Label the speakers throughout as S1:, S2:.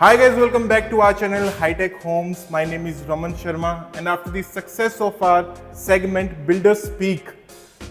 S1: Hi guys, welcome back to our channel High Tech Homes. My name is Raman Sharma and after the success of our segment Builder Speak,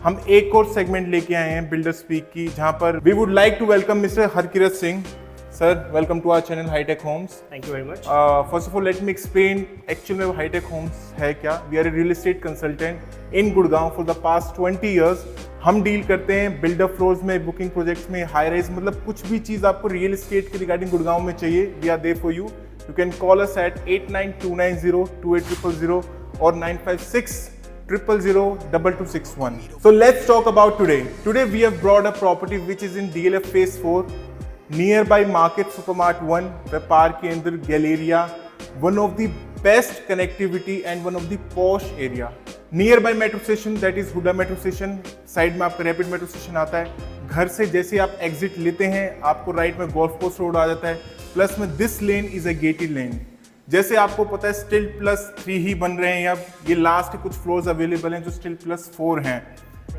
S1: हम एक और segment लेके आए हैं builder speak की, जहां पर we would like to welcome Mr. Harkirat Singh. Sir, welcome to our channel High Tech Homes.
S2: Thank you very much.
S1: First of all, let me explain actually में High Tech Homes है क्या. We are a real estate consultant in Gurgaon for the past 20 years. हम deal करते हैं builder floors में, booking projects में, high rise, मतलब कुछ भी चीज़ आपको रियल एस्टेट के रिगार्डिंग गुड़गांव में चाहिए, we are there for you. You can call us at 8929028000 or 9560002261. So let's talk about today. Today we have brought a property which is in DLF Phase 4, nearby Market Supermart 1, व्यापार केंद्र Galleria, one of the best connectivity and one of the posh area. Near by metro station, that is Huda metro station. Side में आपका rapid metro station आता है. घर से जैसे आप एग्जिट लेते हैं आपको राइट में गोल्फ कोर्स रोड आ जाता है. प्लस में this lane is a gated lane. जैसे आपको पता है स्टिल +3 ही बन रहे हैं, या ये लास्ट कुछ फ्लोर्स अवेलेबल हैं जो स्टिल +4 हैं.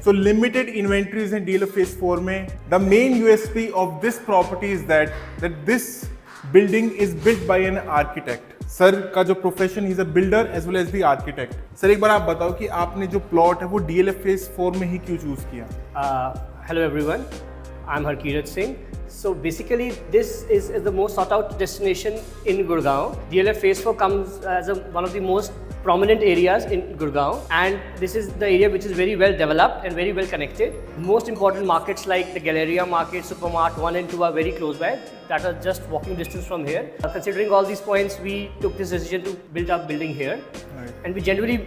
S1: So limited inventories in DLF Phase 4 में. The main USP of this property is that this building is built by an architect. Sir का जो profession is a builder as well as the architect. Sir एक बार आप बताओ कि आपने जो प्लॉट है वो DLF Phase 4 में ही क्यों चूज किया?
S2: Hello everyone, I'm Harkirat Singh. So basically this is the most sought out destination in Gurgaon. DLF Phase 4 comes as one of the most prominent areas in Gurgaon, and this is the area which is very well developed and very well connected. Most important markets like the Galleria market, Supermart 1 and 2 are very close by, that are just walking distance from here. Considering all these points, we took this decision to build our building here. Right. And we generally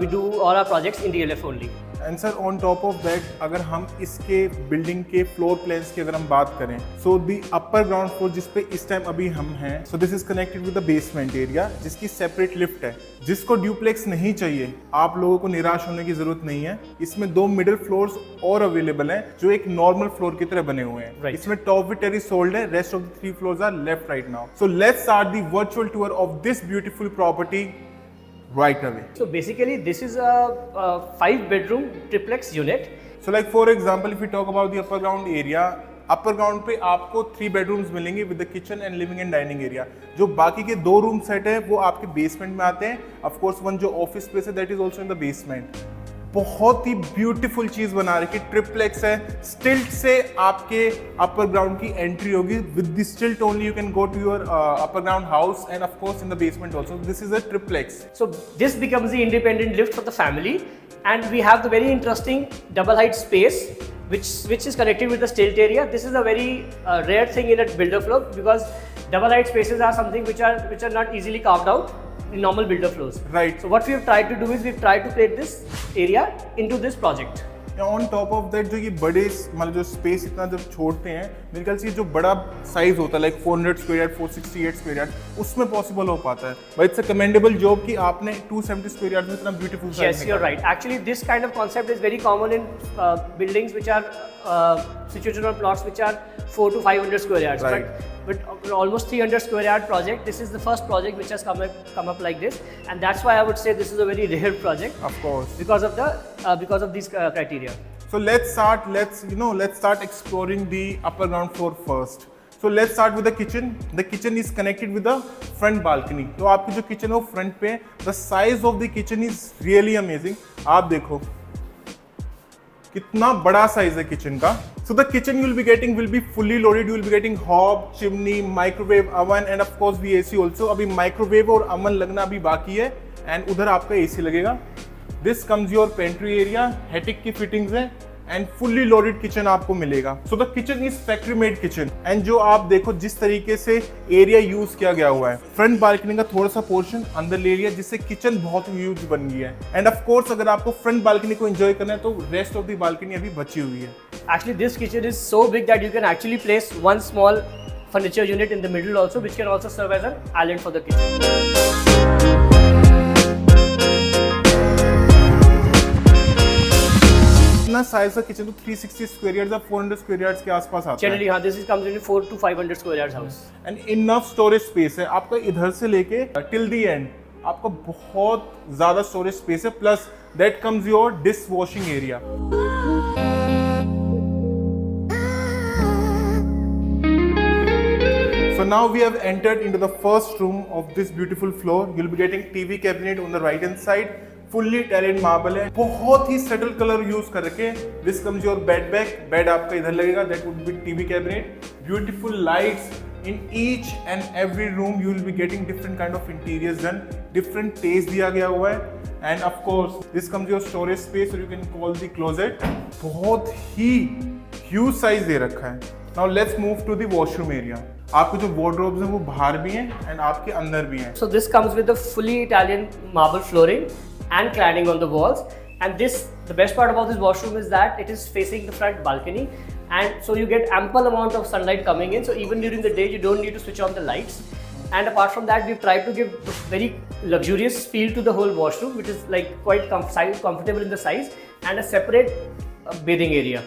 S2: we do all our projects in DLF only.
S1: And sir on top of that अगर हम इसके building के floor plans की अगर हम बात करें, so the upper ground floor जिस पे इस टाइम अभी हम हैं, so this is connected with the basement area जिसकी सेपरेट लिफ्ट है. जिसको ड्यूप्लेक्स नहीं चाहिए, आप लोगों को निराश होने की जरूरत नहीं है. इसमें 2 मिडिल फ्लोर्स और अवेलेबल हैं जो एक नॉर्मल फ्लोर की तरह बने हुए हैं.
S2: Right.
S1: इसमें टॉप विथ टेरेस सोल्ड है, rest of the 3 floors are left right now. So let's start the virtual tour of this beautiful property right away.
S2: So basically this is a 5-bedroom triplex unit.
S1: So like for example, if we talk about the upper ground area, upper ground पे आपको 3 bedrooms मिलेंगे with the kitchen and living and dining area. जो बाकी के 2 room set है वो आपके basement में आते हैं. ऑफ कोर्स वन जो ऑफिस स्पेस है that is also in the basement. बहुत ही ब्यूटीफुल चीज बना रखी, ट्रिप्लेक्स है. स्टिल्ट से आपके अपर ग्राउंड की एंट्री होगी. With the stilt only you can go to your upper ground house and of course in the basement also. This is a triplex.
S2: So this becomes the independent lift for the family, and we have the very interesting double height space which is connected with the stilt area. This is a very rare thing in a builder floor, because double height spaces are something which are not easily carved out in normal builder floors.
S1: Right.
S2: So what we have tried to do is we've tried to create this area into this project.
S1: On top of that जो ये बड़े मतलब जो space इतना जब छोड़ते हैं, मेरे ख्याल से ये जो बड़ा साइज होता है like 400 square yard, 468 square yard, उसमें पॉसिबल हो पाता है. But it's a commendable job कि आपने 270 स्क्वायर यार्ड में इतना beautiful size.
S2: Yes, you're right. Actually, this kind of concept is very common in buildings which are situated on plots which are 400 to 500 square yards.
S1: Right.
S2: But almost 300 square yard project. This is the first project which has come up like this, and that's why I would say this is a very rare project.
S1: Of course.
S2: Because of these criteria.
S1: So let's start exploring the upper ground floor first. So let's start with the kitchen. The kitchen is connected with the front balcony. तो आपकी जो kitchen है वो front पे. The size of the kitchen is really amazing. आप देखो कितना बड़ा साइज है किचन का. So the kitchen you will be getting will be fully loaded. You will be getting hob, chimney, microwave, oven and of course the AC also. अभी microwave और oven लगना अभी बाकी है, and उधर आपका AC लगेगा. This comes your pantry area, Hetic की fittings है and fully loaded kitchen आपको मिलेगा. So the kitchen is factory made kitchen. And जो आप देखो जिस तरीके से एरिया यूज किया गया हुआ है, फ्रंट बालकनी का थोड़ा सा पोर्शन अंदर ले लिया जिससे किचन बहुत ह्यूज बन गई है. एंड ऑफ कोर्स अगर आपको फ्रंट बालकनी को एंजॉय करना है तो रेस्ट ऑफ द बालकनी अभी बची हुई है.
S2: Actually, this kitchen is so big that you can actually place one small furniture unit in the middle also, which can also serve as an island for the kitchen.
S1: इतना size का kitchen तो 360 square yards या 400 square yards के आसपास आता है.
S2: Generally, हाँ, this is comes in 400 to 500 square yards house.
S1: And enough storage space है आपका इधर से लेके टिल द एंड. आपका बहुत ज्यादा स्टोरेज स्पेस है. Plus that comes your dish washing area. So So now we have entered into the first room of this beautiful floor. You'll be getting TV cabinet on the right hand side. Fully Italian marble है, बहुत ही subtle color use कर रखे. This comes your bed back. Bed आपका इधर लगेगा. That would be TV cabinet. Beautiful lights in each and every room. You will be getting different kind of interiors done. Different taste दिया गया हुआ है. And of course, this comes your storage space, or you can call the closet. बहुत ही huge size दे रखा है. Now let's move to the washroom area. आपके जो wardrobes हैं वो बाहर भी हैं and आपके अंदर भी हैं.
S2: So this comes with a fully Italian marble flooring and cladding on the walls. And this, the best part about this washroom is that it is facing the front balcony, and so you get ample amount of sunlight coming in. So even during the day, you don't need to switch on the lights. And apart from that, we've tried to give a very luxurious feel to the whole washroom, which is like quite comfortable in the size, and a separate bathing area.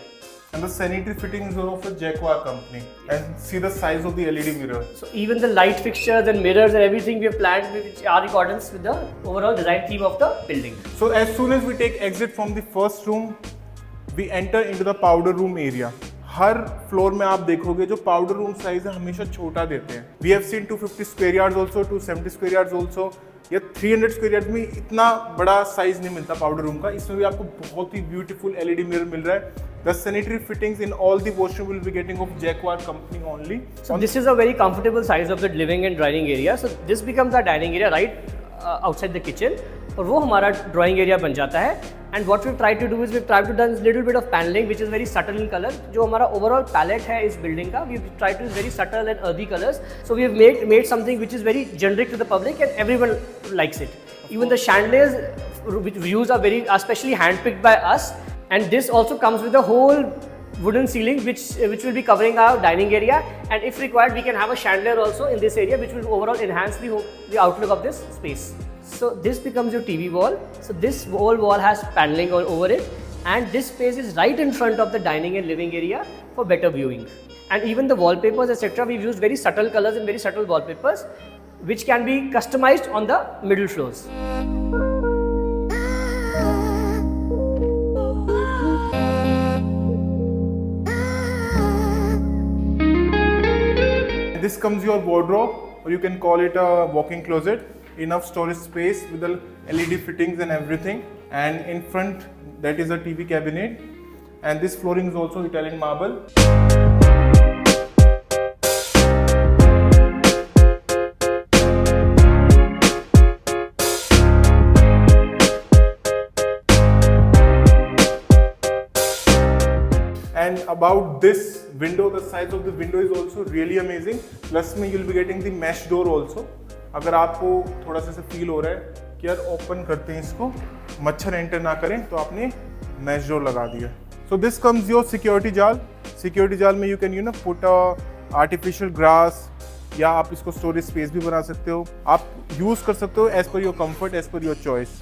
S1: And the sanitary fittings are of a Jaguar company. And see the size of the LED mirror.
S2: So even the light fixtures and mirrors and everything we have planned, which are in accordance with the overall design theme of the building.
S1: So as soon as we take exit from the first room, we enter into the powder room area. Her floor में आप देखोगे जो powder room size है हमेशा छोटा देते हैं. We have seen 250 square yards also, 270 square yards also. या 300 स्क्वायर यार्ड में इतना बड़ा साइज नहीं मिलता पाउडर रूम का. इसमें भी आपको बहुत ही ब्यूटीफुल एलईडी मिरर मिल रहा है. The sanitary fittings in all the washroom will be getting of Jaguar company only.
S2: So this is a very comfortable size of the living and dining area. So this becomes our dining area right outside the kitchen. और वो हमारा drawing area बन जाता है. And what we try to do is we try to done little bit of panelling which is very subtle in colour. जो हमारा overall palette है इस बिल्डिंग का, we try to is very subtle and earthy colours. So we have made something which is very generic to the public and everyone likes it. Even the chandeliers which views are especially handpicked by us, and this also comes with a whole wooden ceiling which will be covering our dining area, and if required we can have a chandelier also in this area which will overall enhance the outlook of this space. So this becomes your TV wall. So this whole wall has paneling over it, and this space is right in front of the dining and living area for better viewing. And even the wallpapers etc, we've used very subtle colors and very subtle wallpapers which can be customized on the middle floors.
S1: This comes your wardrobe, or you can call it a walk-in closet. Enough storage space with the LED fittings and everything. And in front, that is a TV cabinet. And this flooring is also Italian marble. And about this window, the size of the window is also really amazing. Plus में you'll be getting the mesh door also. अगर आपको थोड़ा सा feel हो रहा है कि यार ओपन करते हैं इसको, मच्छर एंटर ना करें, तो आपने mesh door लगा दिया. So this comes your security जाल. Security जाल में you can put a artificial grass, या आप इसको storage space भी बना सकते हो. आप use कर सकते हो as per your comfort, as per your choice.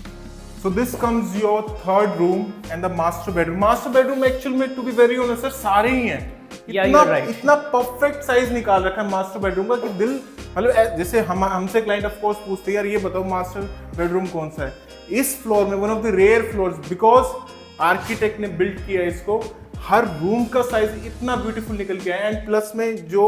S1: So this comes your third room and the master bedroom. Master bedroom actually में to be very honest sir सारे ही हैं. इतना परफेक्ट साइज निकाल रखा है मास्टर बेडरूम का कि दिल मतलब जैसे हमसे क्लाइंट ऑफ कोर्स पूछते हैं यार ये बताओ मास्टर बेडरूम कौन सा है. इस फ्लोर में one of the rare floors, because architect ने बिल्ड किया इसको, हर रूम का साइज इतना ब्यूटीफुल निकल के आया. एंड प्लस में जो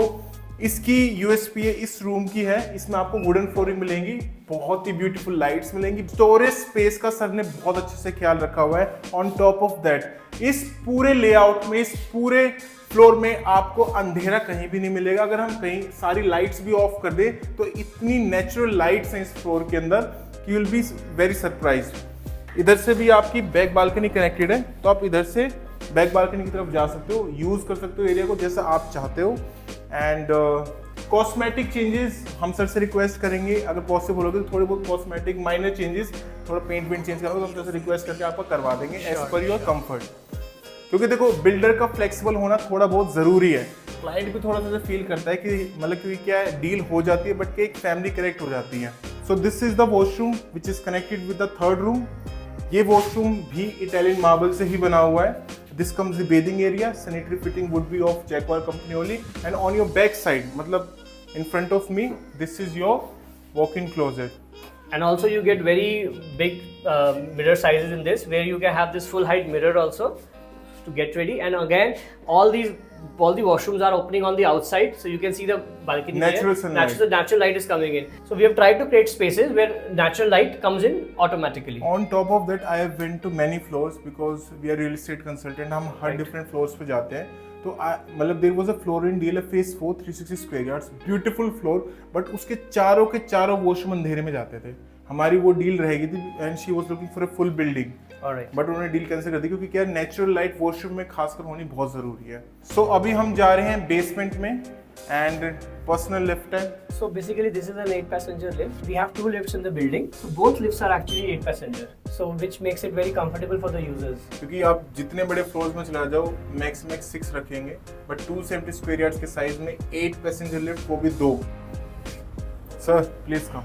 S1: इसकी यूएसपी है इस रूम की है, इसमें आपको वुडन फ्लोरिंग मिलेंगी, बहुत ही ब्यूटीफुल लाइट्स मिलेंगी. स्टोरेज स्पेस का सर ने बहुत अच्छे से ख्याल रखा हुआ है. ऑन टॉप ऑफ दैट इस पूरे लेआउट में, इस पूरे फ्लोर में आपको अंधेरा कहीं भी नहीं मिलेगा. अगर हम कहीं सारी लाइट्स भी ऑफ कर दें तो इतनी नेचुरल लाइट्स हैं इस फ्लोर के अंदर कि you will be very surprised. इधर से भी आपकी बैक बालकनी कनेक्टेड है, तो आप इधर से बैक बालकनी की तरफ जा सकते हो, यूज कर सकते हो एरिया को जैसा आप चाहते हो. एंड कॉस्मेटिक चेंजेस हम सर से रिक्वेस्ट करेंगे, अगर पॉसिबल होगा तो थोड़े बहुत कॉस्मेटिक माइनर चेंजेस, थोड़ा पेंट चेंज करना तो हम सर से रिक्वेस्ट करके आपको करवा देंगे एज पर योर कंफर्ट. क्योंकि देखो बिल्डर का फ्लेक्सिबल होना थोड़ा बहुत ज़रूरी है. क्लाइंट भी थोड़ा सा फील करता है कि मतलब क्योंकि क्या है डील हो जाती है बट कि एक फैमिली कनेक्ट हो जाती है. So this is the washroom which is connected with the third room. ये वॉशरूम भी इटालियन मार्बल से ही बना हुआ है. This comes the bathing area. Sanitary fitting would be of Jaguar company only. And on your back side, मतलब in front of me, this is your walk-in closet.
S2: And also you get very big mirror sizes in this, where you can have this full height mirror also to get ready. And again, all these all the washrooms are opening on the outside, so you can see the balcony
S1: Natural
S2: there.
S1: sunlight.
S2: Natural light is coming in. So we have tried to create spaces where natural light comes in automatically.
S1: On top of that, I have went to many floors because we are real estate consultant. हम हर
S2: Right.
S1: different floors पे जाते हैं. तो मतलब there was a floor in DLF Phase 4 360 square yards, beautiful floor, but उसके चारों के चारों वॉशरूम अंधेरे में जाते थे. हमारी वो डील रहेगी थी and she was looking for a full building.
S2: Alright.
S1: But उन्होंने डील कैंसिल कर दी क्योंकि क्या नेचुरल लाइट वॉशरूम में खासकर होनी बहुत जरूरी है. सो अभी हम जा रहे हैं बेसमेंट में एंड पर्सनल लिफ्ट है.
S2: So basically this is an 8-passenger lift. We have 2 lifts in the building. So both lifts are actually 8-passenger. So which makes it very comfortable for the users.
S1: क्योंकि आप जितने बड़े floors में चला जाओ max 6 रखेंगे, but 270 square yards के size में 8 पैसेंजर लिफ्ट, वो भी 2. Sir please come.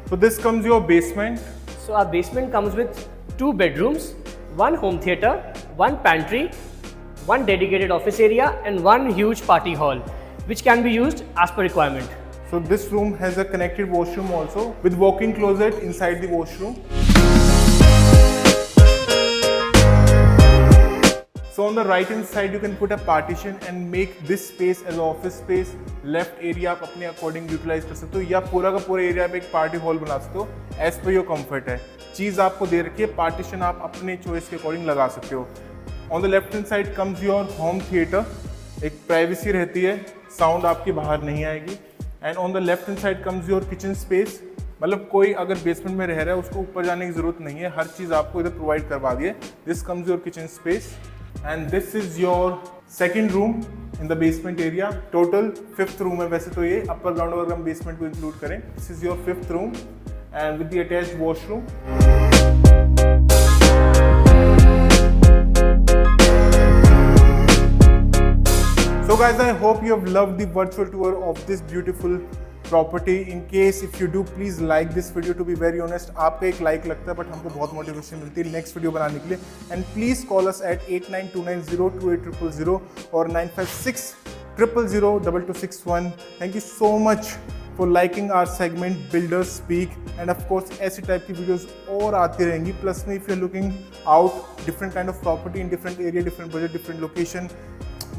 S1: So this comes your basement.
S2: So our basement comes with 2 bedrooms, 1 home theater, 1 pantry, 1 dedicated office area and 1 huge party hall, which can be used as per requirement.
S1: So this room has a connected washroom also with walk-in closet inside the washroom. So on the right hand side you can put a partition and make this space as office space. Left area आप अपने according utilize कर सकते हो या पूरा का पूरा area पे एक पार्टी हॉल बना सकते हो as per your comfort है. चीज़ आपको दे रखी है, पार्टीशन आप अपने चॉइस के अकॉर्डिंग लगा सकते हो. On the left hand side comes your home theater. एक प्राइवेसी रहती है, साउंड आपकी बाहर नहीं आएगी. And on the left hand side comes your kitchen space. मतलब कोई अगर बेसमेंट में रह रहा है उसको ऊपर जाने की जरूरत नहीं है, हर चीज़ आपको इधर प्रोवाइड करवा दी है. This comes your kitchen space and this is your second room in the basement area. Total 5th room है वैसे तो ये, अपर ग्राउंड अगर हम बेसमेंट को इंक्लूड करें. This is your 5th room and with the attached washroom. So guys, I hope you have loved the virtual tour of this beautiful property. In case if you do, please like this video. To be very honest, आपका एक like लगता है but हमको बहुत motivation मिलती है next video बनाने के लिए. And please call us at 8929028000 और 9560002261. Thank you so much for liking our segment Builders Speak. And of course ऐसी type की videos और आती रहेंगी. Plus में if you're looking out different kind of property in different area, different budget, different location,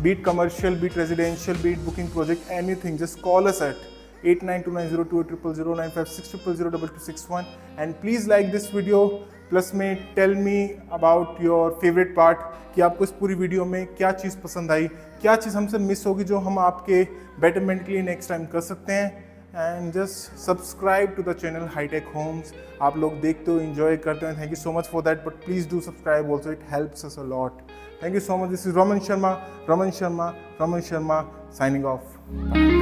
S1: be it commercial, be it residential, be it booking project, anything, just call us at 8929028000 9560002261 and please like this video. Plus में tell me about your favorite part कि आपको इस पूरी video में क्या चीज़ पसंद आई, क्या चीज़ हमसे मिस होगी जो हम आपके betterment के लिए नेक्स्ट टाइम कर सकते हैं. And just subscribe to the channel Hitech Homes. आप लोग देखते हो, एंजॉय करते हैं, thank you so much for that. But please do subscribe also, it helps us a lot. Thank you so much. This is Raman Sharma signing off. Bye.